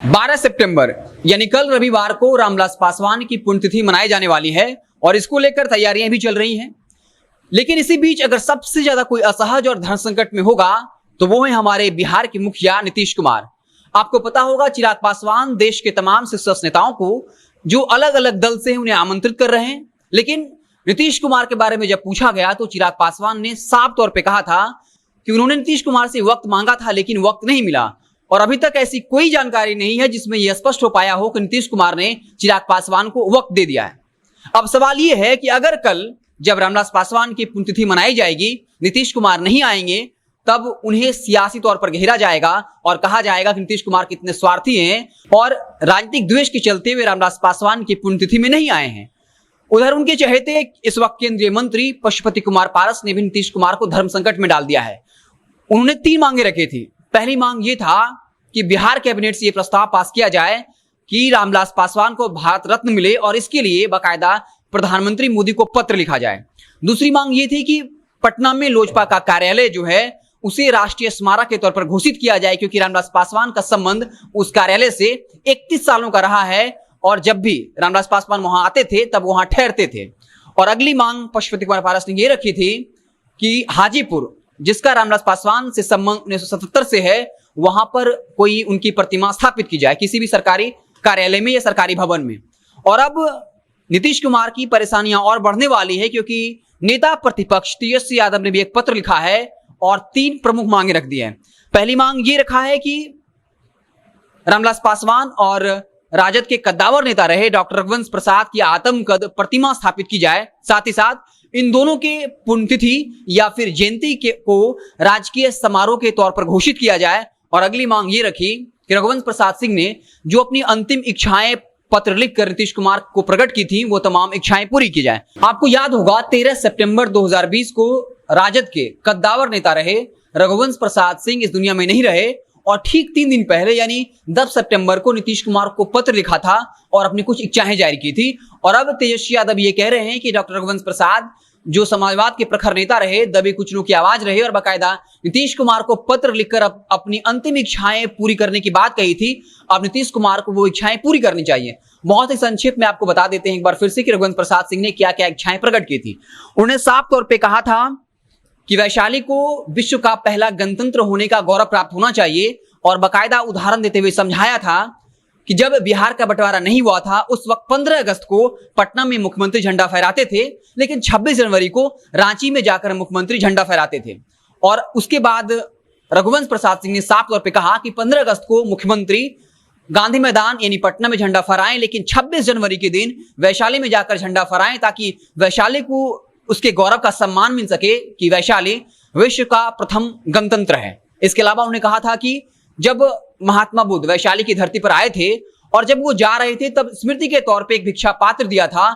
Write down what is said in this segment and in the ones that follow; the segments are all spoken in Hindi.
12 सितंबर यानी कल रविवार को रामविलास पासवान की पुण्यतिथि मनाई जाने वाली है और इसको लेकर तैयारियां भी चल रही हैं। लेकिन इसी बीच अगर सबसे ज्यादा कोई असहज और धर्म संकट में होगा तो वो है हमारे बिहार के मुखिया नीतीश कुमार। आपको पता होगा चिराग पासवान देश के तमाम शीर्ष नेताओं को जो अलग अलग दल से उन्हें आमंत्रित कर रहे हैं, लेकिन नीतीश कुमार के बारे में जब पूछा गया तो चिराग पासवान ने साफ तौर पर कहा था कि उन्होंने नीतीश कुमार से वक्त मांगा था लेकिन वक्त नहीं मिला और अभी तक ऐसी कोई जानकारी नहीं है जिसमें यह स्पष्ट हो पाया हो कि नीतीश कुमार ने चिराग पासवान को वक्त दे दिया है। अब सवाल यह है कि अगर कल जब रामविलास पासवान की पुण्यतिथि मनाई जाएगी नीतीश कुमार नहीं आएंगे तब उन्हें सियासी तौर पर घेरा जाएगा और कहा जाएगा कि नीतीश कुमार कितने स्वार्थी हैं और राजनीतिक द्वेष के चलते वे रामविलास पासवान की पुण्यतिथि में नहीं आए हैं। उधर उनके चहेते इस वक्त केंद्रीय मंत्री पशुपति कुमार पारस ने भी नीतीश कुमार को धर्म संकट में डाल दिया है। उन्होंने 3 मांगे रखी थी। पहली मांग ये था कि बिहार कैबिनेट से ये प्रस्ताव पास किया जाए कि रामविलास पासवान को भारत रत्न मिले और इसके लिए बाकायदा प्रधानमंत्री मोदी को पत्र लिखा जाए। दूसरी मांग ये थी कि पटना में लोजपा का कार्यालय जो है उसे राष्ट्रीय स्मारक के तौर पर घोषित किया जाए, क्योंकि रामविलास पासवान का संबंध उस कार्यालय से 31 सालों का रहा है और जब भी रामविलास पासवान वहां आते थे तब वहां ठहरते थे। और अगली मांग पशुपति कुमार पारस ने ये रखी थी कि हाजीपुर, जिसका रामविलास पासवान से संबंध 1977 से है, वहां पर कोई उनकी प्रतिमा स्थापित की जाए किसी भी सरकारी कार्यालय में या सरकारी भवन में। और अब नीतीश कुमार की परेशानियां और बढ़ने वाली है क्योंकि नेता प्रतिपक्ष तेजस्वी यादव ने भी एक पत्र लिखा है और 3 प्रमुख मांगे रख दी हैं। पहली मांग ये रखा है कि रामविलास पासवान और राजद के कद्दावर नेता रहे डॉक्टर रघुवंश प्रसाद की आत्मकद प्रतिमा स्थापित की जाए। साथ ही साथ इन दोनों के पुण्यतिथि या फिर जयंती को राजकीय समारोह के तौर पर घोषित किया जाए। और अगली मांग ये रखी कि रघुवंश प्रसाद सिंह ने जो अपनी अंतिम इच्छाएं पत्र लिखकर नीतीश कुमार को प्रकट की थी वो तमाम इच्छाएं पूरी की जाए। आपको याद होगा 13 सितंबर 2020 को राजद के कद्दावर नेता रहे रघुवंश प्रसाद सिंह इस दुनिया में नहीं रहे और ठीक 3 दिन पहले यानी 10 सितंबर को नीतीश कुमार को पत्र लिखा था और अपनी कुछ इच्छाएं जारी की थी। और अब तेजस्वी यादव ये कह रहे हैं कि डॉक्टर रघुवंश प्रसाद जो समाजवाद के प्रखर नेता रहे, दबे कुचलों की आवाज रहे और बाकायदा नीतीश कुमार को पत्र लिखकर अपनी अंतिम इच्छाएं पूरी करने की बात कही थी, अब नीतीश कुमार को वो इच्छाएं पूरी करनी चाहिए। बहुत ही संक्षिप्त में आपको बता देते हैं एक बार फिर से कि रघुवंश प्रसाद सिंह ने क्या क्या इच्छाएं प्रकट की थी। उन्होंने साफ तौर पर कहा था कि वैशाली को विश्व का पहला गणतंत्र होने का गौरव प्राप्त होना चाहिए और बाकायदा उदाहरण देते हुए समझाया था कि जब बिहार का बंटवारा नहीं हुआ था उस वक्त 15 अगस्त को पटना में मुख्यमंत्री झंडा फहराते थे, लेकिन 26 जनवरी को रांची में जाकर मुख्यमंत्री झंडा फहराते थे। और उसके बाद रघुवंश प्रसाद सिंह ने साफ तौर पर कहा कि 15 अगस्त को मुख्यमंत्री गांधी मैदान यानी पटना में झंडा फहराएं, लेकिन 26 जनवरी के दिन वैशाली में जाकर झंडा फहराएं ताकि वैशाली को उसके गौरव का सम्मान मिल सके कि वैशाली विश्व का प्रथम गणतंत्र है। इसके अलावा उन्होंने कहा था कि जब महात्मा बुद्ध वैशाली की धरती पर आए थे और जब वो जा रहे थे तब स्मृति के तौर पे एक भिक्षा पात्र दिया था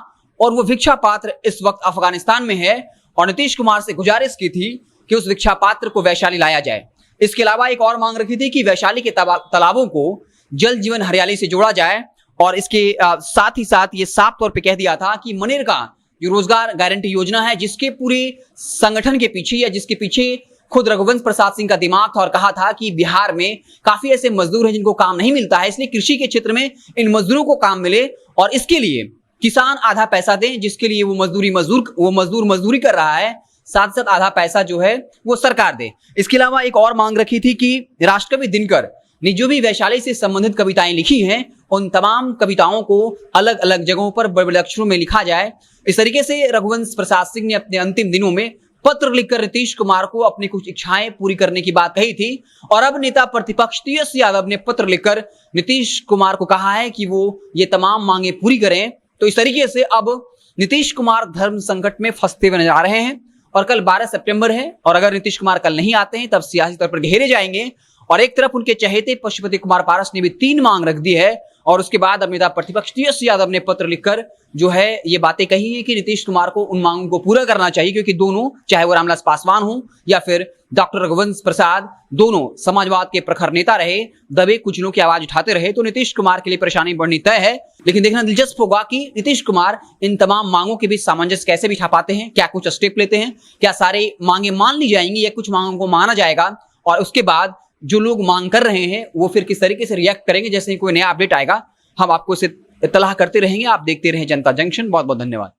और वो भिक्षा पात्र इस वक्त अफगानिस्तान में है और नीतीश कुमार से गुजारिश की थी कि उस भिक्षा पात्र को वैशाली लाया जाए। इसके अलावा एक और मांग रखी थी कि वैशाली के तालाबों को जल जीवन हरियाली से जोड़ा जाए और इसके साथ ही साथ ये साफ तौर पर कह दिया था कि मनरेगा जो रोजगार गारंटी योजना है जिसके पूरे संगठन के पीछे या जिसके पीछे खुद रघुवंश प्रसाद सिंह का दिमाग था और कहा था कि बिहार में काफी ऐसे मजदूर हैं जिनको काम नहीं मिलता है, इसलिए कृषि के क्षेत्र में इन मजदूरों को काम मिले और इसके लिए किसान आधा पैसा दें जिसके लिए वो मजदूर मजदूरी कर रहा है, साथ साथ आधा पैसा जो है वो सरकार दे। इसके अलावा एक और मांग रखी थी कि राष्ट्रकवि दिनकर ने जो भी वैशाली से संबंधित कविताएं लिखी हैं उन तमाम कविताओं को अलग अलग जगहों पर बड़े बड़े अक्षरों में लिखा जाए। इस तरीके से रघुवंश प्रसाद सिंह ने अपने अंतिम दिनों में पत्र लिखकर नीतीश कुमार को अपनी कुछ इच्छाएं पूरी करने की बात कही थी। और अब नेता प्रतिपक्ष तेजस्वी यादव ने पत्र लिखकर नीतीश कुमार को कहा है कि वो ये तमाम मांगे पूरी करें। तो इस तरीके से अब नीतीश कुमार धर्म संकट में फंसते हुए नजर आ रहे हैं और कल 12 सितंबर है और अगर नीतीश कुमार कल नहीं आते हैं तब सियासी तौर पर घेरे जाएंगे। और एक तरफ उनके चहेते पशुपति कुमार पारस ने भी 3 मांग रख दी है और उसके बाद अब नेता प्रतिपक्ष तेजस्वी यादव ने पत्र लिखकर जो है ये बातें कही है कि नीतीश कुमार को उन मांगों को पूरा करना चाहिए, क्योंकि दोनों चाहे वो रामविलास पासवान हो या फिर डॉक्टर रघुवंश प्रसाद, दोनों समाजवाद के प्रखर नेता रहे, दबे कुचलों की आवाज उठाते रहे। तो नीतीश कुमार के लिए परेशानी बढ़नी तय है, लेकिन देखना दिलचस्प होगा कि नीतीश कुमार इन तमाम मांगों के बीच सामंजस्य कैसे बिठा पाते हैं, क्या कुछ स्टेप लेते हैं, क्या सारे मांगे मान ली जाएंगी या कुछ मांगों को माना जाएगा और उसके बाद जो लोग मांग कर रहे हैं वो फिर किस तरीके से रिएक्ट करेंगे, जैसे ही कोई नया अपडेट आएगा हम आपको इसे इत्तला करते रहेंगे। आप देखते रहें जनता जंक्शन। बहुत बहुत धन्यवाद।